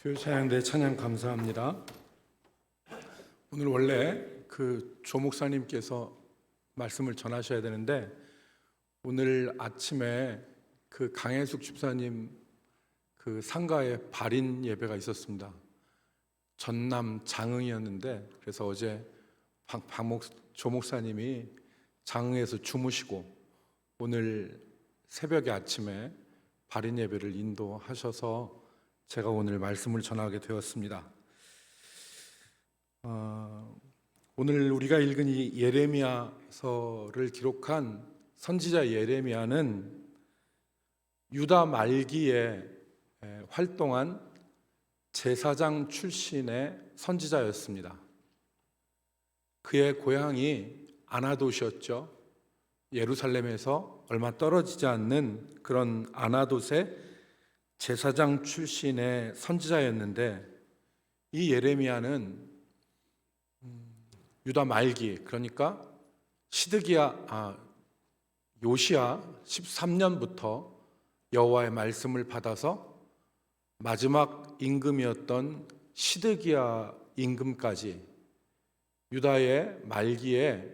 교회 찬양대 찬양 감사합니다. 오늘 원래 조 목사님께서 말씀을 전하셔야 되는데 오늘 아침에 강혜숙 집사님 상가에 발인 예배가 있었습니다. 전남 장흥이었는데 그래서 어제 조 목사님이 장흥에서 주무시고 오늘 새벽에 아침에 발인 예배를 인도하셔서 제가 오늘 말씀을 전하게 되었습니다. 오늘 우리가 읽은 이 예레미야서를 기록한 선지자 예레미야는 유다 말기에 활동한 제사장 출신의 선지자였습니다. 그의 고향이 아나돗이었죠. 예루살렘에서 얼마 떨어지지 않는 그런 아나돗의 제사장 출신의 선지자였는데 이 예레미야는 유다 말기, 그러니까 요시야 13년부터 여호와의 말씀을 받아서 마지막 임금이었던 시드기야 임금까지 유다의 말기에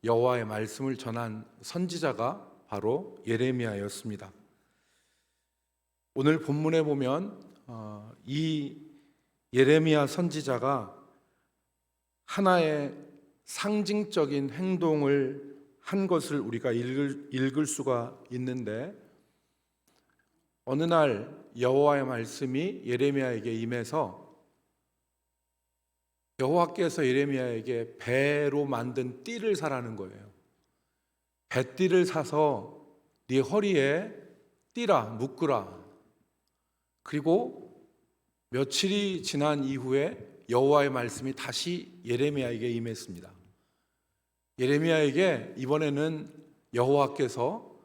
여호와의 말씀을 전한 선지자가 바로 예레미야였습니다. 오늘 본문에 보면 이 예레미야 선지자가 하나의 상징적인 행동을 한 것을 우리가 읽을 수가 있는데 어느 날 여호와의 말씀이 예레미야에게 임해서 여호와께서 예레미야에게 배로 만든 띠를 사라는 거예요. 배띠를 사서 네 허리에 묶으라. 그리고 며칠이 지난 이후에 여호와의 말씀이 다시 예레미야에게 임했습니다. 예레미야에게 이번에는 여호와께서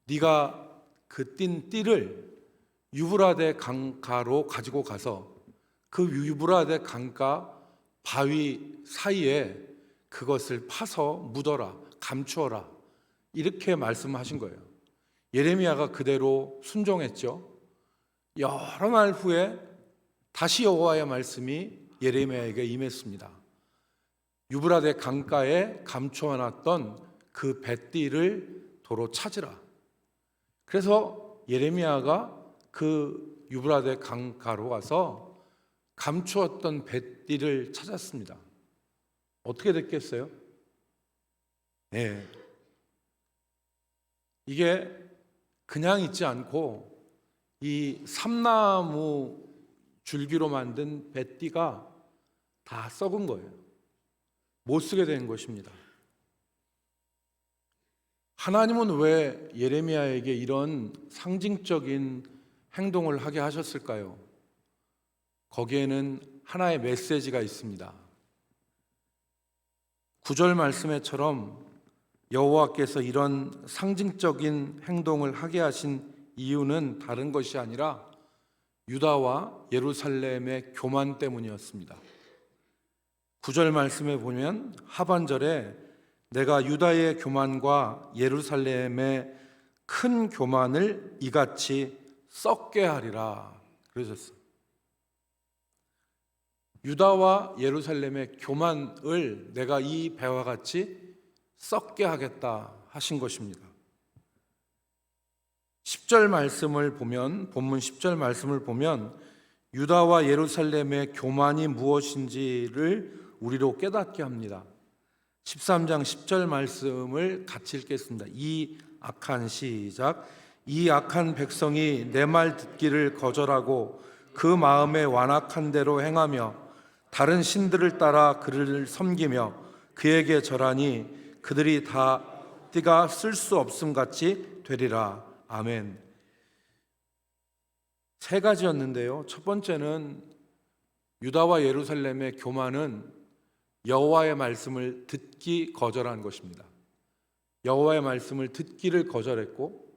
네가 그 띤 띠를 유브라데 강가로 가지고 가서 그 유브라데 강가 바위 사이에 그것을 파서 묻어라, 감추어라, 이렇게 말씀하신 거예요. 예레미야가 그대로 순종했죠. 여러 날 후에 다시 여호와의 말씀이 예레미야에게 임했습니다. 유브라데 강가에 감추어놨던 그 배띠를 도로 찾으라. 그래서 예레미야가 그 유브라데 강가로 가서 감추었던 배띠를 찾았습니다. 어떻게 됐겠어요? 네. 이게 그냥 있지 않고 이 삼나무 줄기로 만든 배띠가 다 썩은 거예요. 못 쓰게 된 것입니다. 하나님은 왜 예레미야에게 이런 상징적인 행동을 하게 하셨을까요? 거기에는 하나의 메시지가 있습니다. 9절 말씀에처럼 여호와께서 이런 상징적인 행동을 하게 하신 이유는 다른 것이 아니라 유다와 예루살렘의 교만 때문이었습니다. 9절 말씀에 보면 하반절에 내가 유다의 교만과 예루살렘의 큰 교만을 이같이 썩게 하리라 그러셨어요. 유다와 예루살렘의 교만을 내가 이 배와 같이 썩게 하겠다 하신 것입니다. 10절 말씀을 보면, 본문 10절 말씀을 보면 유다와 예루살렘의 교만이 무엇인지를 우리로 깨닫게 합니다. 13장 10절 말씀을 같이 읽겠습니다. 이 악한 백성이 내 말 듣기를 거절하고 그 마음에 완악한 대로 행하며 다른 신들을 따라 그를 섬기며 그에게 절하니 그들이 다 띠가 쓸 수 없음 같이 되리라. 아멘. 세 가지였는데요. 첫 번째는 유다와 예루살렘의 교만은 여호와의 말씀을 듣기 거절한 것입니다. 여호와의 말씀을 듣기를 거절했고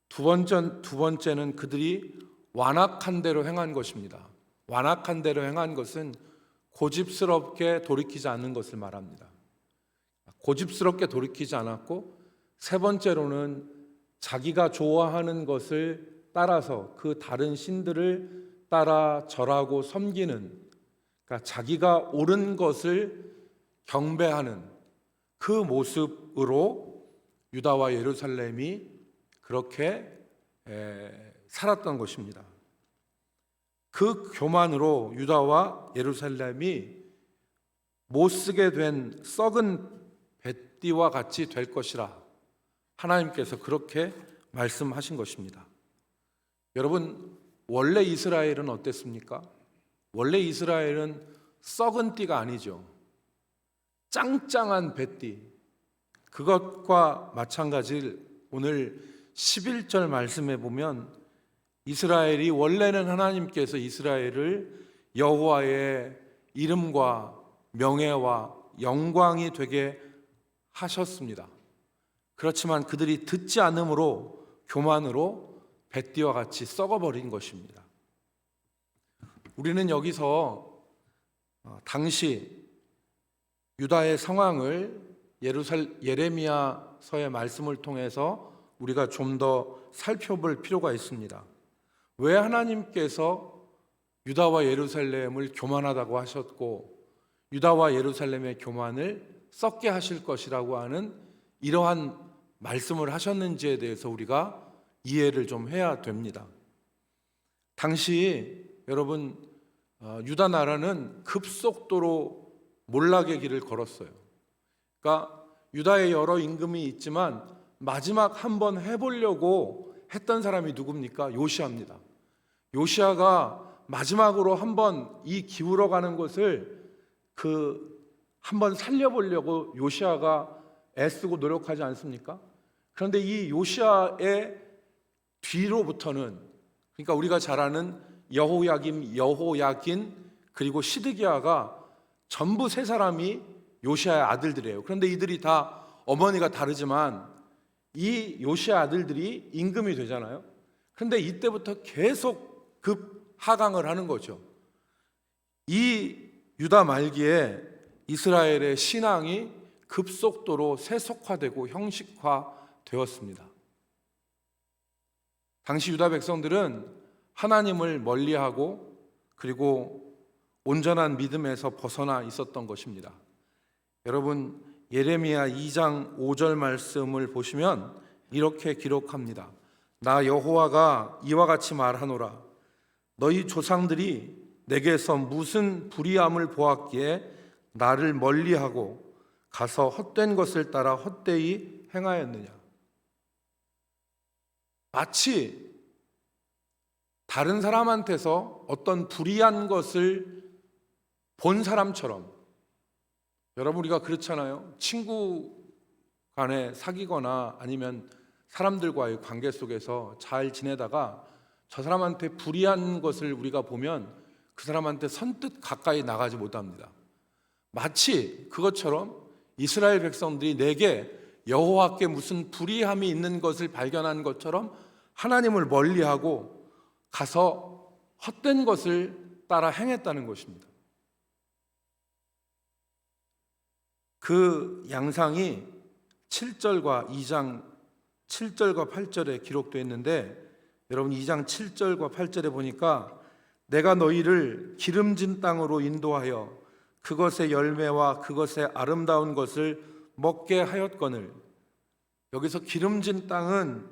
두 번째는 그들이 완악한 대로 행한 것입니다. 완악한 대로 행한 것은 고집스럽게 돌이키지 않는 것을 말합니다. 고집스럽게 돌이키지 않았고 세 번째로는 자기가 좋아하는 것을 따라서 그 다른 신들을 따라 절하고 섬기는, 그러니까 자기가 옳은 것을 경배하는 그 모습으로 유다와 예루살렘이 그렇게 살았던 것입니다. 그 교만으로 유다와 예루살렘이 못 쓰게 된 썩은 뱃띠와 같이 될 것이라 하나님께서 그렇게 말씀하신 것입니다. 여러분, 원래 이스라엘은 어땠습니까? 원래 이스라엘은 썩은 띠가 아니죠. 짱짱한 뱃띠. 그것과 마찬가지를 오늘 11절 말씀에 보면 이스라엘이 원래는 하나님께서 이스라엘을 여호와의 이름과 명예와 영광이 되게 하셨습니다. 그렇지만 그들이 듣지 않음으로 교만으로 뱃띠와 같이 썩어버린 것입니다. 우리는 여기서 당시 유다의 상황을 예레미야서의 말씀을 통해서 우리가 좀 더 살펴볼 필요가 있습니다. 왜 하나님께서 유다와 예루살렘을 교만하다고 하셨고 유다와 예루살렘의 교만을 썩게 하실 것이라고 하는 이러한 말씀을 하셨는지에 대해서 우리가 이해를 좀 해야 됩니다. 당시 여러분 유다 나라는 급속도로 몰락의 길을 걸었어요. 그러니까 유다의 여러 임금이 있지만 마지막 한번 해보려고 했던 사람이 누굽니까? 요시아입니다. 요시아가 마지막으로 한번 이 기울어가는 것을 한번 살려보려고 요시아가 애쓰고 노력하지 않습니까? 그런데 이 요시아의 뒤로부터는, 그러니까 우리가 잘 아는 여호야김, 여호야긴 그리고 시드기야가 전부 세 사람이 요시아의 아들들이에요. 그런데 이들이 다 어머니가 다르지만 이 요시아 아들들이 임금이 되잖아요. 그런데 이때부터 계속 하강을 하는 거죠. 이 유다 말기에 이스라엘의 신앙이 급속도로 세속화되고 형식화되었습니다. 당시 유다 백성들은 하나님을 멀리하고 그리고 온전한 믿음에서 벗어나 있었던 것입니다. 여러분, 예레미야 2장 5절 말씀을 보시면 이렇게 기록합니다. 나 여호와가 이와 같이 말하노라. 너희 조상들이 내게서 무슨 불의함을 보았기에 나를 멀리하고 가서 헛된 것을 따라 헛되이 행하였느냐. 마치 다른 사람한테서 어떤 불의한 것을 본 사람처럼, 여러분 우리가 그렇잖아요. 친구 간에 사귀거나 아니면 사람들과의 관계 속에서 잘 지내다가 저 사람한테 불의한 것을 우리가 보면 그 사람한테 선뜻 가까이 나가지 못합니다. 마치 그것처럼 이스라엘 백성들이 내게 여호와께 무슨 불의함이 있는 것을 발견한 것처럼 하나님을 멀리하고 가서 헛된 것을 따라 행했다는 것입니다. 그 양상이 7절과 2장 7절과 8절에 기록되어 있는데, 여러분 2장 7절과 8절에 보니까 내가 너희를 기름진 땅으로 인도하여 그것의 열매와 그것의 아름다운 것을 먹게 하였거늘. 여기서 기름진 땅은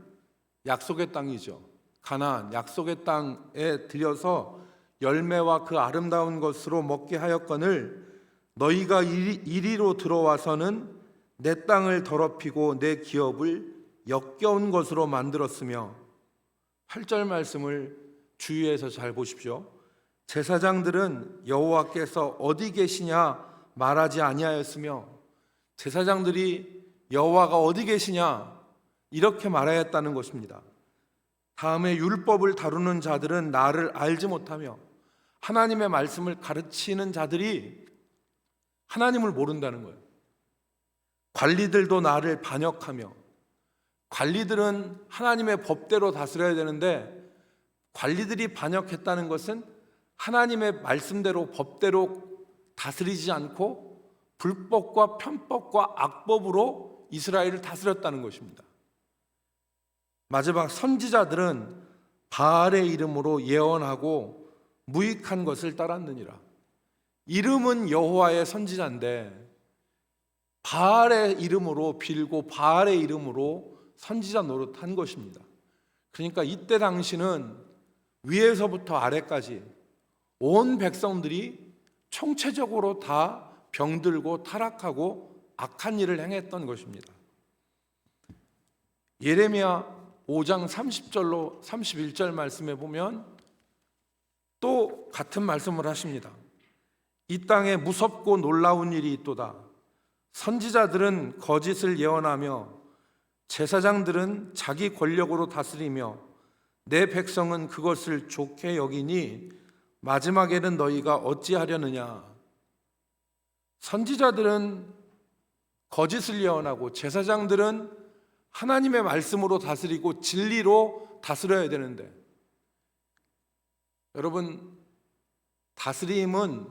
약속의 땅이죠. 가나안 약속의 땅에 들여서 열매와 그 아름다운 것으로 먹게 하였거늘 너희가 이리로 들어와서는 내 땅을 더럽히고 내 기업을 역겨운 것으로 만들었으며, 8절 말씀을 주의해서 잘 보십시오. 제사장들은 여호와께서 어디 계시냐 말하지 아니하였으며, 제사장들이 여호와가 어디 계시냐 이렇게 말하였다는 것입니다. 다음에 율법을 다루는 자들은 나를 알지 못하며, 하나님의 말씀을 가르치는 자들이 하나님을 모른다는 거예요. 관리들도 나를 반역하며, 관리들은 하나님의 법대로 다스려야 되는데 관리들이 반역했다는 것은 하나님의 말씀대로 법대로 다스리지 않고 불법과 편법과 악법으로 이스라엘을 다스렸다는 것입니다. 마지막 선지자들은 바알의 이름으로 예언하고 무익한 것을 따랐느니라. 이름은 여호와의 선지자인데 바알의 이름으로 빌고 바알의 이름으로 선지자 노릇한 것입니다. 그러니까 이때 당시는 위에서부터 아래까지 온 백성들이 총체적으로 다 병들고 타락하고 악한 일을 행했던 것입니다. 예레미야 5장 30절로 31절 말씀에 보면 또 같은 말씀을 하십니다. 이 땅에 무섭고 놀라운 일이 있도다. 선지자들은 거짓을 예언하며 제사장들은 자기 권력으로 다스리며 내 백성은 그것을 좋게 여기니 마지막에는 너희가 어찌하려느냐. 선지자들은 거짓을 예언하고 제사장들은 하나님의 말씀으로 다스리고 진리로 다스려야 되는데, 여러분, 다스림은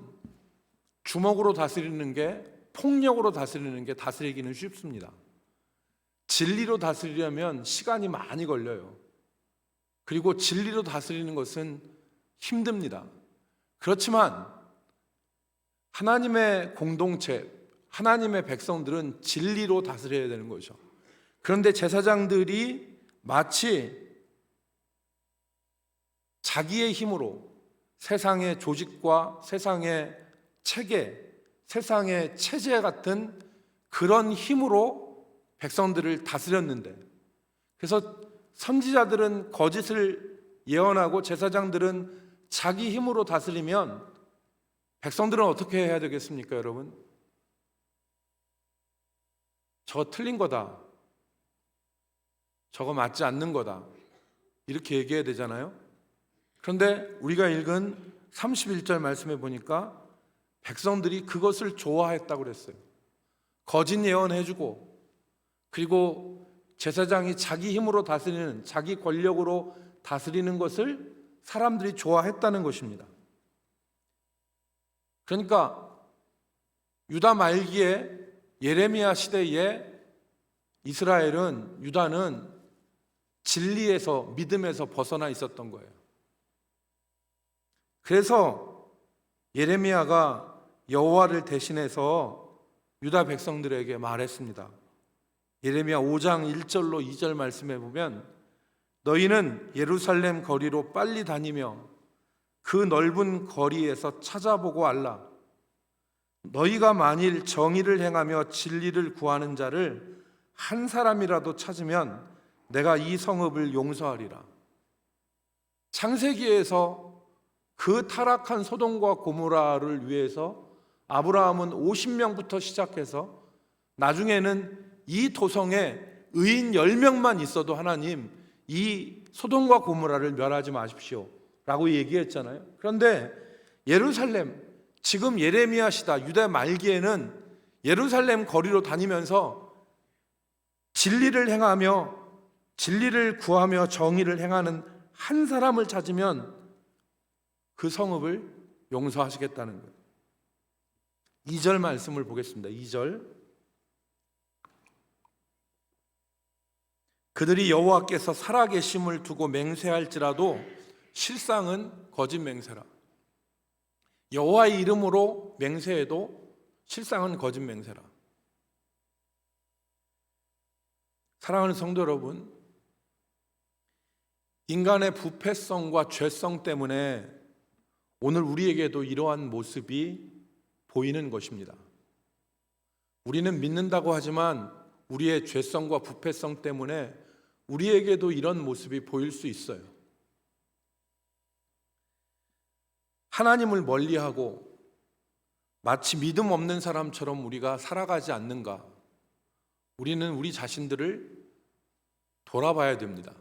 주먹으로 다스리는 게, 폭력으로 다스리는 게 다스리기는 쉽습니다. 진리로 다스리려면 시간이 많이 걸려요. 그리고 진리로 다스리는 것은 힘듭니다. 그렇지만 하나님의 공동체, 하나님의 백성들은 진리로 다스려야 되는 거죠. 그런데 제사장들이 마치 자기의 힘으로 세상의 조직과 세상의 체계, 세상의 체제 같은 그런 힘으로 백성들을 다스렸는데, 그래서 선지자들은 거짓을 예언하고 제사장들은 자기 힘으로 다스리면 백성들은 어떻게 해야 되겠습니까, 여러분? 저거 틀린 거다, 저거 맞지 않는 거다, 이렇게 얘기해야 되잖아요. 그런데 우리가 읽은 31절 말씀에 보니까 백성들이 그것을 좋아했다고 그랬어요. 거짓 예언해주고, 그리고 제사장이 자기 힘으로 다스리는, 자기 권력으로 다스리는 것을 사람들이 좋아했다는 것입니다. 그러니까 유다 말기에 예레미야 시대에 이스라엘은, 유다는 진리에서, 믿음에서 벗어나 있었던 거예요. 그래서 예레미야가 여호와를 대신해서 유다 백성들에게 말했습니다. 예레미야 5장 1절로 2절 말씀에 보면 너희는 예루살렘 거리로 빨리 다니며 그 넓은 거리에서 찾아보고 알라. 너희가 만일 정의를 행하며 진리를 구하는 자를 한 사람이라도 찾으면 내가 이 성읍을 용서하리라. 창세기에서 그 타락한 소돔과 고모라를 위해서 아브라함은 50명부터 시작해서 나중에는 이 도성에 의인 10명만 있어도 하나님 이 소돔과 고모라를 멸하지 마십시오 라고 얘기했잖아요. 그런데 예루살렘, 지금 예레미야 시다 유다 말기에는 예루살렘 거리로 다니면서 진리를 행하며 진리를 구하며 정의를 행하는 한 사람을 찾으면 그 성읍을 용서하시겠다는 거예요. 2절 말씀을 보겠습니다. 2절. 그들이 여호와께서 살아계심을 두고 맹세할지라도 실상은 거짓 맹세라. 여호와의 이름으로 맹세해도 실상은 거짓 맹세라. 사랑하는 성도 여러분, 인간의 부패성과 죄성 때문에 오늘 우리에게도 이러한 모습이 보이는 것입니다. 우리는 믿는다고 하지만 우리의 죄성과 부패성 때문에 우리에게도 이런 모습이 보일 수 있어요. 하나님을 멀리하고 마치 믿음 없는 사람처럼 우리가 살아가지 않는가? 우리는 우리 자신들을 돌아봐야 됩니다.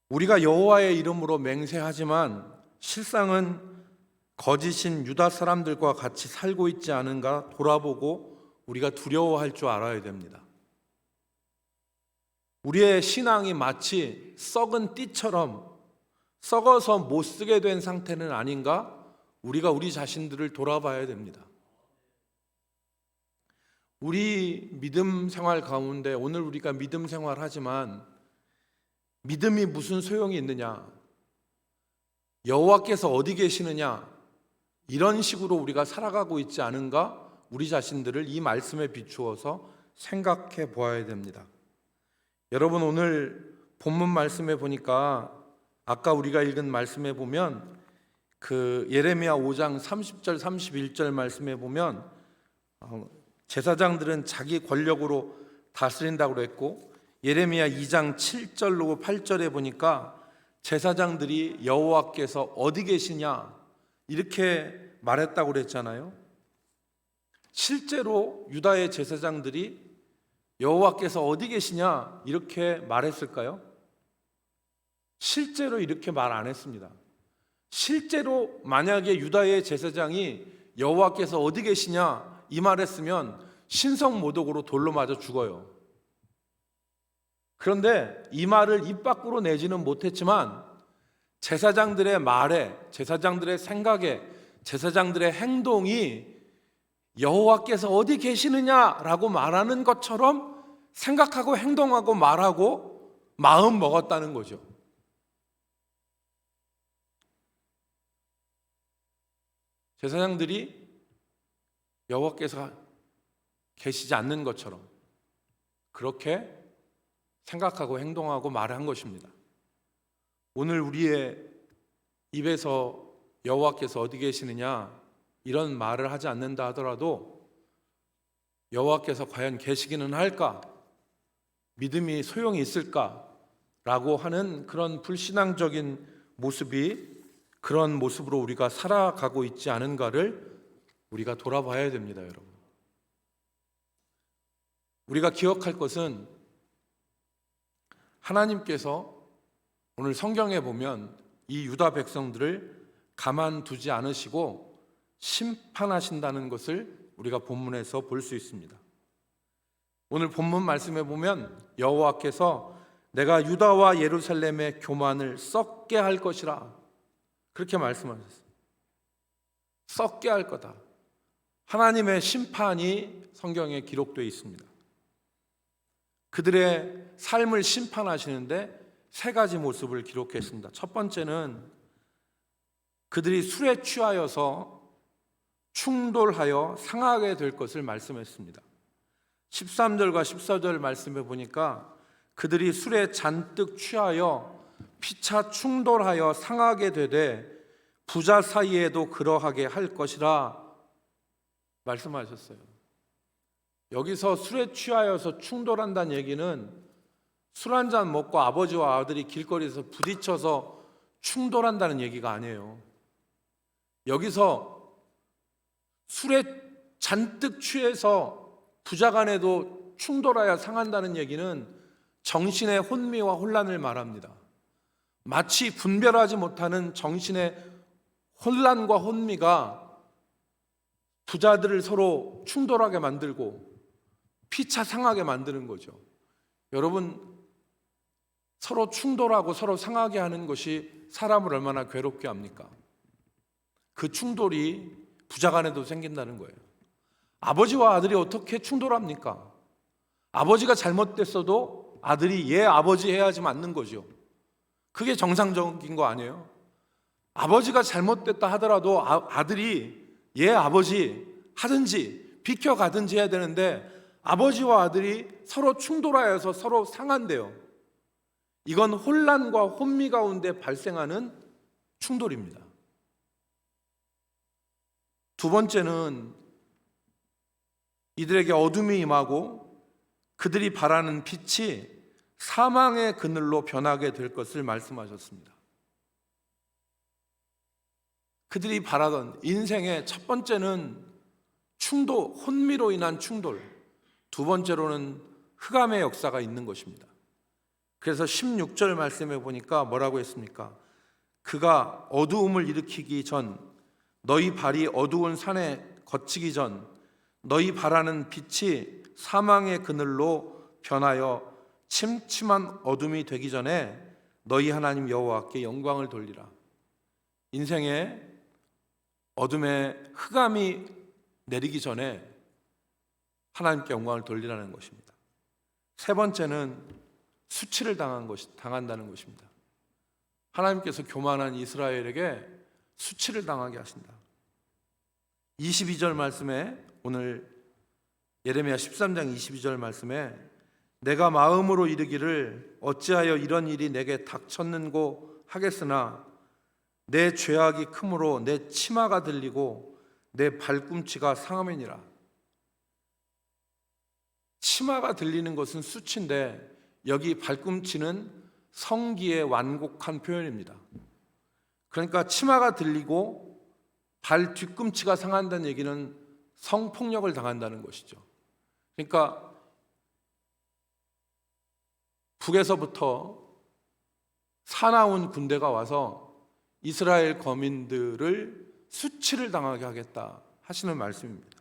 우리가 여호와의 이름으로 맹세하지만 실상은 거짓인 유다 사람들과 같이 살고 있지 않은가 돌아보고 우리가 두려워할 줄 알아야 됩니다. 우리의 신앙이 마치 썩은 띠처럼 썩어서 못 쓰게 된 상태는 아닌가? 우리가 우리 자신들을 돌아봐야 됩니다. 우리 믿음 생활 가운데 오늘 우리가 믿음 생활하지만 믿음이 무슨 소용이 있느냐? 여호와께서 어디 계시느냐, 이런 식으로 우리가 살아가고 있지 않은가, 우리 자신들을 이 말씀에 비추어서 생각해 보아야 됩니다. 여러분, 오늘 본문 말씀에 보니까 아까 우리가 읽은 말씀에 보면 그 예레미야 5장 30절 31절 말씀에 보면 제사장들은 자기 권력으로 다스린다고 그랬고, 예레미야 2장 7절로 8절에 보니까 제사장들이 여호와께서 어디 계시냐 이렇게 말했다고 그랬잖아요. 실제로 유다의 제사장들이 여호와께서 어디 계시냐 이렇게 말했을까요? 실제로 이렇게 말 안 했습니다. 실제로 만약에 유다의 제사장이 여호와께서 어디 계시냐 이 말했으면 신성모독으로 돌로 맞아 죽어요. 그런데 이 말을 입 밖으로 내지는 못했지만 제사장들의 말에, 제사장들의 생각에, 제사장들의 행동이 여호와께서 어디 계시느냐라고 말하는 것처럼 생각하고 행동하고 말하고 마음 먹었다는 거죠. 제사장들이 여호와께서 계시지 않는 것처럼 그렇게 생각하고 행동하고 말을 한 것입니다. 오늘 우리의 입에서 여호와께서 어디 계시느냐 이런 말을 하지 않는다 하더라도 여호와께서 과연 계시기는 할까? 믿음이 소용이 있을까? 라고 하는 그런 불신앙적인 모습이, 그런 모습으로 우리가 살아가고 있지 않은가를 우리가 돌아봐야 됩니다, 여러분. 우리가 기억할 것은 하나님께서 오늘 성경에 보면 이 유다 백성들을 가만두지 않으시고 심판하신다는 것을 우리가 본문에서 볼 수 있습니다. 오늘 본문 말씀에 보면 여호와께서 내가 유다와 예루살렘의 교만을 썩게 할 것이라 그렇게 말씀하셨어요. 썩게 할 거다. 하나님의 심판이 성경에 기록되어 있습니다. 그들의 삶을 심판하시는데 세 가지 모습을 기록했습니다. 첫 번째는 그들이 술에 취하여서 충돌하여 상하게 될 것을 말씀했습니다. 13절과 14절 말씀해 보니까 그들이 술에 잔뜩 취하여 피차 충돌하여 상하게 되되 부자 사이에도 그러하게 할 것이라 말씀하셨어요. 여기서 술에 취하여서 충돌한다는 얘기는 술 한잔 먹고 아버지와 아들이 길거리에서 부딪혀서 충돌한다는 얘기가 아니에요. 여기서 술에 잔뜩 취해서 부자간에도 충돌하여 상한다는 얘기는 정신의 혼미와 혼란을 말합니다. 마치 분별하지 못하는 정신의 혼란과 혼미가 부자들을 서로 충돌하게 만들고 피차 상하게 만드는 거죠. 여러분, 서로 충돌하고 서로 상하게 하는 것이 사람을 얼마나 괴롭게 합니까? 그 충돌이 부자간에도 생긴다는 거예요. 아버지와 아들이 어떻게 충돌합니까? 아버지가 잘못됐어도 아들이 얘 아버지 해야지 맞는 거죠. 그게 정상적인 거 아니에요? 아버지가 잘못됐다 하더라도 아들이 얘 아버지 하든지 비켜가든지 해야 되는데 아버지와 아들이 서로 충돌하여서 서로 상한대요. 이건 혼란과 혼미 가운데 발생하는 충돌입니다. 두 번째는 이들에게 어둠이 임하고 그들이 바라는 빛이 사망의 그늘로 변하게 될 것을 말씀하셨습니다. 그들이 바라던 인생의 첫 번째는 충돌, 혼미로 인한 충돌, 두 번째로는 흑암의 역사가 있는 것입니다. 그래서 16절 말씀에 보니까 뭐라고 했습니까? 그가 어두움을 일으키기 전, 너희 발이 어두운 산에 거치기 전, 너희 바라는 빛이 사망의 그늘로 변하여 침침한 어둠이 되기 전에 너희 하나님 여호와께 영광을 돌리라. 인생에 어둠의 흑암이 내리기 전에 하나님께 영광을 돌리라는 것입니다. 세 번째는 수치를 당한다는 것입니다. 하나님께서 교만한 이스라엘에게 수치를 당하게 하신다. 22절 말씀에, 오늘 예레미야 13장 22절 말씀에 내가 마음으로 이르기를 어찌하여 이런 일이 내게 닥쳤는고 하겠으나 내 죄악이 크므로 내 치마가 들리고 내 발꿈치가 상하매니라. 치마가 들리는 것은 수치인데 여기 발꿈치는 성기의 완곡한 표현입니다. 그러니까 치마가 들리고 발 뒤꿈치가 상한다는 얘기는 성폭력을 당한다는 것이죠. 그러니까 북에서부터 사나운 군대가 와서 이스라엘 거민들을 수치를 당하게 하겠다 하시는 말씀입니다.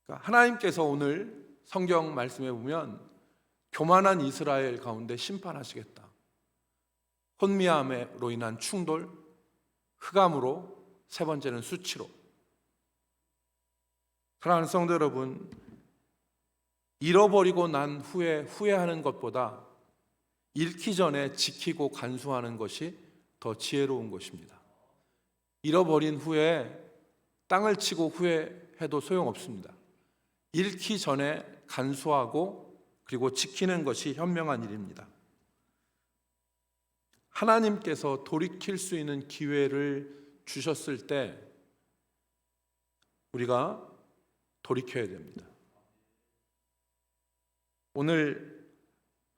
그러니까 하나님께서 오늘 성경 말씀에 보면 교만한 이스라엘 가운데 심판하시겠다. 혼미함으로 인한 충돌, 흑암으로, 세 번째는 수치로. 사랑하는 성도 여러분, 잃어버리고 난 후에 후회하는 것보다 잃기 전에 지키고 간수하는 것이 더 지혜로운 것입니다. 잃어버린 후에 땅을 치고 후회해도 소용없습니다. 잃기 전에 간수하고 그리고 지키는 것이 현명한 일입니다. 하나님께서 돌이킬 수 있는 기회를 주셨을 때 우리가 돌이켜야 됩니다. 오늘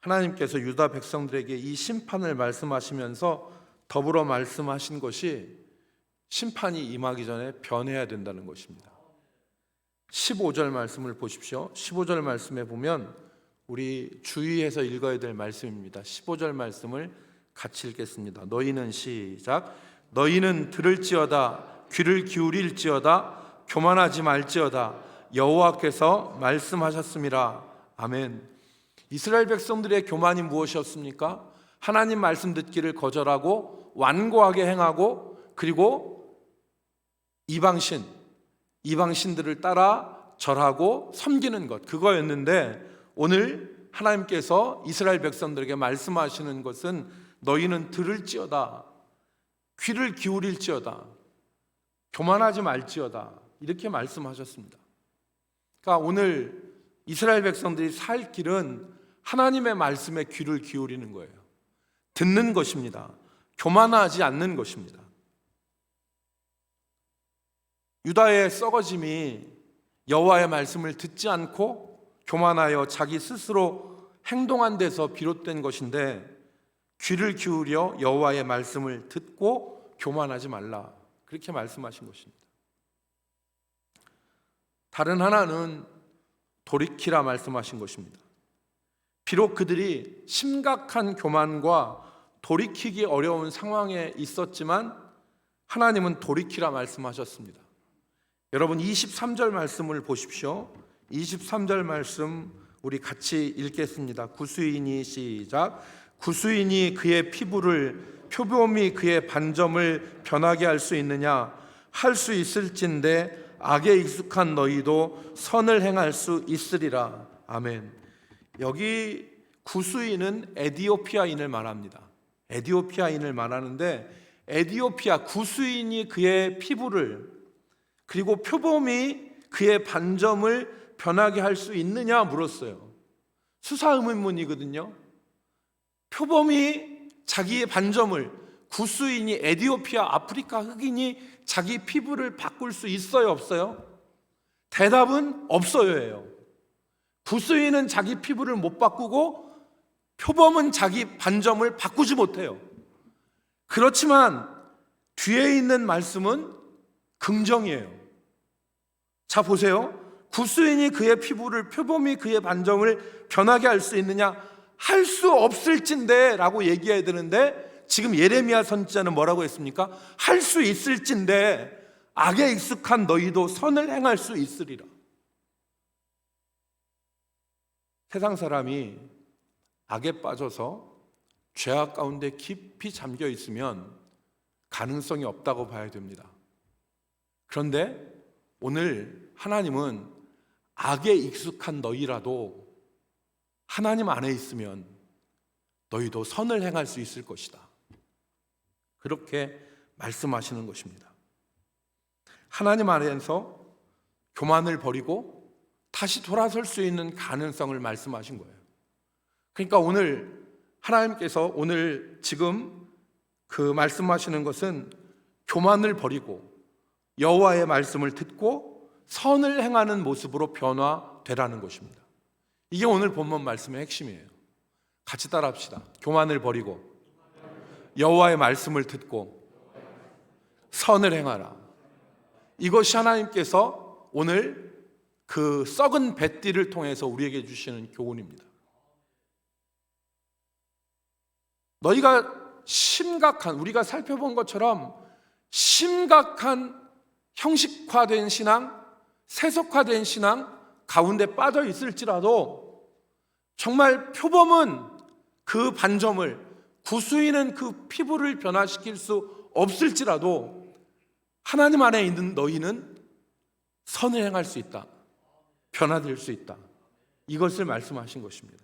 하나님께서 유다 백성들에게 이 심판을 말씀하시면서 더불어 말씀하신 것이 심판이 임하기 전에 변해야 된다는 것입니다. 15절 말씀을 보십시오. 15절 말씀에 보면 우리 주의해서 읽어야 될 말씀입니다. 15절 말씀을 같이 읽겠습니다. 너희는 시작. 너희는 들을지어다 귀를 기울일지어다 교만하지 말지어다 여호와께서 말씀하셨음이라. 아멘. 이스라엘 백성들의 교만이 무엇이었습니까? 하나님 말씀 듣기를 거절하고 완고하게 행하고 그리고 이방신들을 따라 절하고 섬기는 것, 그거였는데 오늘 하나님께서 이스라엘 백성들에게 말씀하시는 것은 너희는 들을지어다 귀를 기울일지어다 교만하지 말지어다 이렇게 말씀하셨습니다. 그러니까 오늘 이스라엘 백성들이 살 길은 하나님의 말씀에 귀를 기울이는 거예요. 듣는 것입니다. 교만하지 않는 것입니다. 유다의 썩어짐이 여호와의 말씀을 듣지 않고 교만하여 자기 스스로 행동한 데서 비롯된 것인데 귀를 기울여 여호와의 말씀을 듣고 교만하지 말라 그렇게 말씀하신 것입니다. 다른 하나는 돌이키라 말씀하신 것입니다. 비록 그들이 심각한 교만과 돌이키기 어려운 상황에 있었지만 하나님은 돌이키라 말씀하셨습니다. 여러분 23절 말씀을 보십시오. 23절 말씀 우리 같이 읽겠습니다. 구수인이 시작. 구수인이 그의 피부를 표범이 그의 반점을 변하게 할 수 있느냐? 할 수 있을진데 악에 익숙한 너희도 선을 행할 수 있으리라. 아멘. 여기 구수인은 에디오피아인을 말합니다. 에디오피아인을 말하는데 에디오피아 구수인이 그의 피부를 그리고 표범이 그의 반점을 변하게 할 수 있느냐 물었어요. 수사의문문이거든요. 표범이 자기의 반점을 구수인이 에디오피아 아프리카 흑인이 자기 피부를 바꿀 수 있어요 없어요? 대답은 없어요예요. 구수인은 자기 피부를 못 바꾸고 표범은 자기 반점을 바꾸지 못해요. 그렇지만 뒤에 있는 말씀은 긍정이에요. 자 보세요. 구수인이 그의 피부를 표범이 그의 반점을 변하게 할 수 있느냐? 할 수 없을진데 라고 얘기해야 되는데 지금 예레미야 선지자는 뭐라고 했습니까? 할 수 있을진데 악에 익숙한 너희도 선을 행할 수 있으리라. 세상 사람이 악에 빠져서 죄악 가운데 깊이 잠겨 있으면 가능성이 없다고 봐야 됩니다. 그런데 오늘 하나님은 악에 익숙한 너희라도 하나님 안에 있으면 너희도 선을 행할 수 있을 것이다. 그렇게 말씀하시는 것입니다. 하나님 안에서 교만을 버리고 다시 돌아설 수 있는 가능성을 말씀하신 거예요. 그러니까 오늘 하나님께서 오늘 지금 그 말씀하시는 것은 교만을 버리고 여호와의 말씀을 듣고 선을 행하는 모습으로 변화되라는 것입니다. 이게 오늘 본문 말씀의 핵심이에요. 같이 따라합시다. 교만을 버리고 여호와의 말씀을 듣고 선을 행하라. 이것이 하나님께서 오늘 그 썩은 뱃띠를 통해서 우리에게 주시는 교훈입니다. 너희가 우리가 살펴본 것처럼 심각한 형식화된 신앙, 세속화된 신앙 가운데 빠져 있을지라도 정말 표범은 그 반점을, 구수인은 그 피부를 변화시킬 수 없을지라도 하나님 안에 있는 너희는 선을 행할 수 있다. 변화될 수 있다. 이것을 말씀하신 것입니다.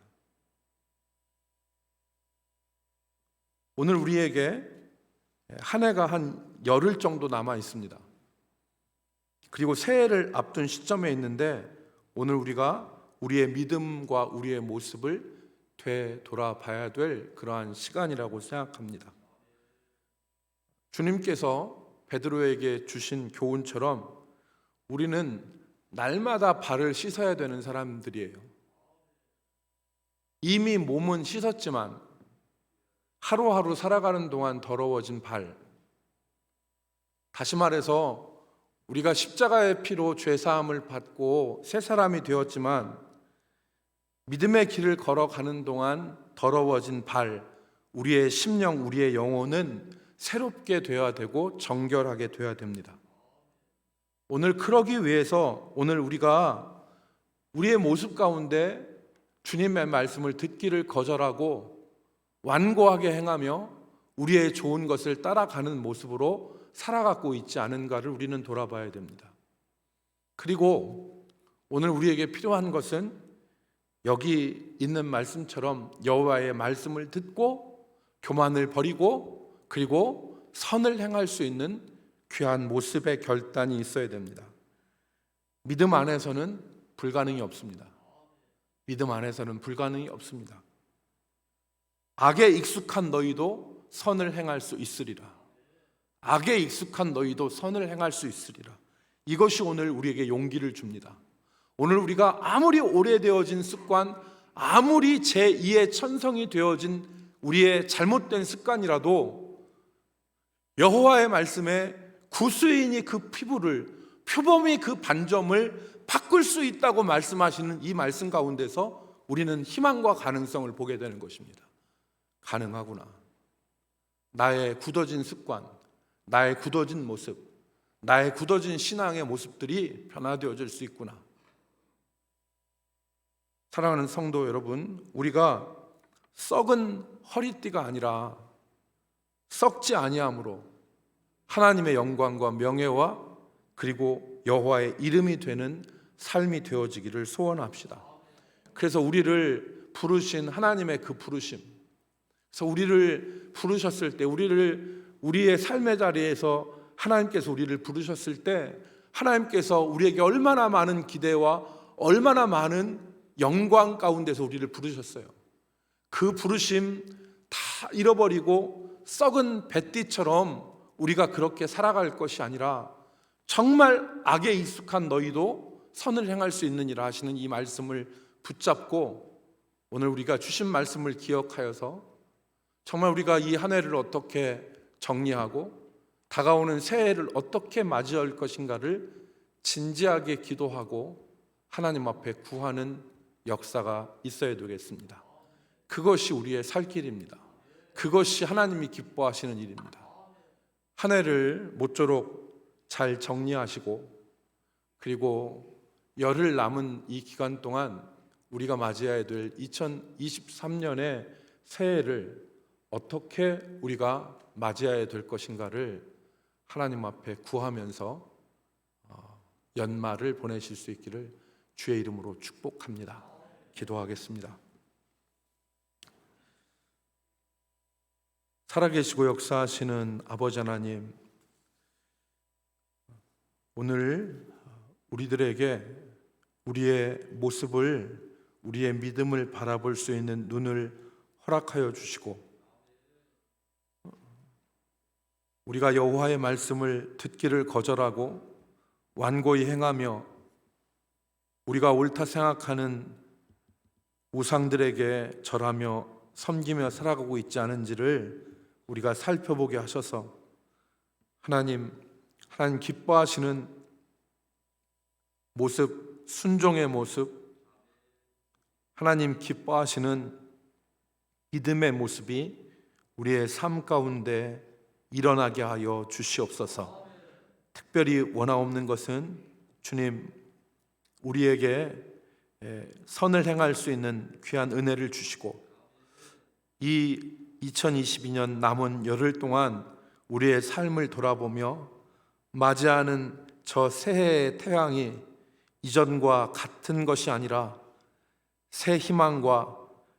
오늘 우리에게 한 해가 한 열흘 정도 남아 있습니다. 그리고 새해를 앞둔 시점에 있는데 오늘 우리가 우리의 믿음과 우리의 모습을 되돌아봐야 될 그러한 시간이라고 생각합니다. 주님께서 베드로에게 주신 교훈처럼 우리는 날마다 발을 씻어야 되는 사람들이에요. 이미 몸은 씻었지만 하루하루 살아가는 동안 더러워진 발, 다시 말해서 우리가 십자가의 피로 죄사함을 받고 새 사람이 되었지만 믿음의 길을 걸어가는 동안 더러워진 발, 우리의 심령, 우리의 영혼은 새롭게 되어야 되고 정결하게 되어야 됩니다. 오늘 그러기 위해서 오늘 우리가 우리의 모습 가운데 주님의 말씀을 듣기를 거절하고 완고하게 행하며 우리의 좋은 것을 따라가는 모습으로 살아가고 있지 않은가를 우리는 돌아봐야 됩니다. 그리고 오늘 우리에게 필요한 것은 여기 있는 말씀처럼 여호와의 말씀을 듣고 교만을 버리고 그리고 선을 행할 수 있는 귀한 모습의 결단이 있어야 됩니다. 믿음 안에서는 불가능이 없습니다. 믿음 안에서는 불가능이 없습니다. 악에 익숙한 너희도 선을 행할 수 있으리라. 악에 익숙한 너희도 선을 행할 수 있으리라. 이것이 오늘 우리에게 용기를 줍니다. 오늘 우리가 아무리 오래되어진 습관, 아무리 제2의 천성이 되어진 우리의 잘못된 습관이라도 여호와의 말씀에 구수인이 그 피부를, 표범이 그 반점을 바꿀 수 있다고 말씀하시는 이 말씀 가운데서 우리는 희망과 가능성을 보게 되는 것입니다. 가능하구나. 나의 굳어진 습관, 나의 굳어진 모습, 나의 굳어진 신앙의 모습들이 변화되어질 수 있구나. 사랑하는 성도 여러분, 우리가 썩은 허리띠가 아니라 썩지 아니함으로 하나님의 영광과 명예와 그리고 여호와의 이름이 되는 삶이 되어지기를 소원합시다. 그래서 우리를 부르신 하나님의 그 부르심, 그래서 우리를 부르셨을 때, 우리의 삶의 자리에서 하나님께서 우리를 부르셨을 때 하나님께서 우리에게 얼마나 많은 기대와 얼마나 많은 영광 가운데서 우리를 부르셨어요. 그 부르심 다 잃어버리고 썩은 뱃띠처럼 우리가 그렇게 살아갈 것이 아니라 정말 악에 익숙한 너희도 선을 행할 수 있느니라 하시는 이 말씀을 붙잡고 오늘 우리가 주신 말씀을 기억하여서 정말 우리가 이 한 해를 어떻게 정리하고 다가오는 새해를 어떻게 맞이할 것인가를 진지하게 기도하고 하나님 앞에 구하는 역사가 있어야 되겠습니다. 그것이 우리의 살 길입니다. 그것이 하나님이 기뻐하시는 일입니다. 한 해를 모쪼록 잘 정리하시고 그리고 열흘 남은 이 기간 동안 우리가 맞이해야 될 2023년의 새해를 어떻게 우리가 맞이해야 될 것인가를 하나님 앞에 구하면서 연말을 보내실 수 있기를 주의 이름으로 축복합니다. 기도하겠습니다. 살아계시고 역사하시는 아버지 하나님, 오늘 우리들에게 우리의 모습을, 우리의 믿음을 바라볼 수 있는 눈을 허락하여 주시고, 우리가 여호와의 말씀을 듣기를 거절하고 완고히 행하며 우리가 옳다 생각하는 우상들에게 절하며 섬기며 살아가고 있지 않은지를 우리가 살펴보게 하셔서 하나님 기뻐하시는 모습, 순종의 모습, 하나님 기뻐하시는 믿음의 모습이 우리의 삶 가운데 일어나게 하여 주시옵소서. 특별히 원하옵는 것은 주님, 우리에게 선을 행할 수 있는 귀한 은혜를 주시고 이 2022년 남은 열흘 동안 우리의 삶을 돌아보며 맞이하는 저 새해의 태양이 이전과 같은 것이 아니라 새 희망과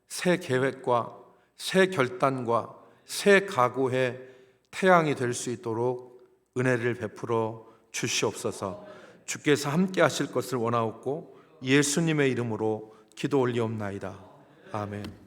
새 계획과 새 결단과 새 각오의 태양이 될 수 있도록 은혜를 베풀어 주시옵소서. 주께서 함께 하실 것을 원하옵고 예수님의 이름으로 기도 올리옵나이다. 아멘.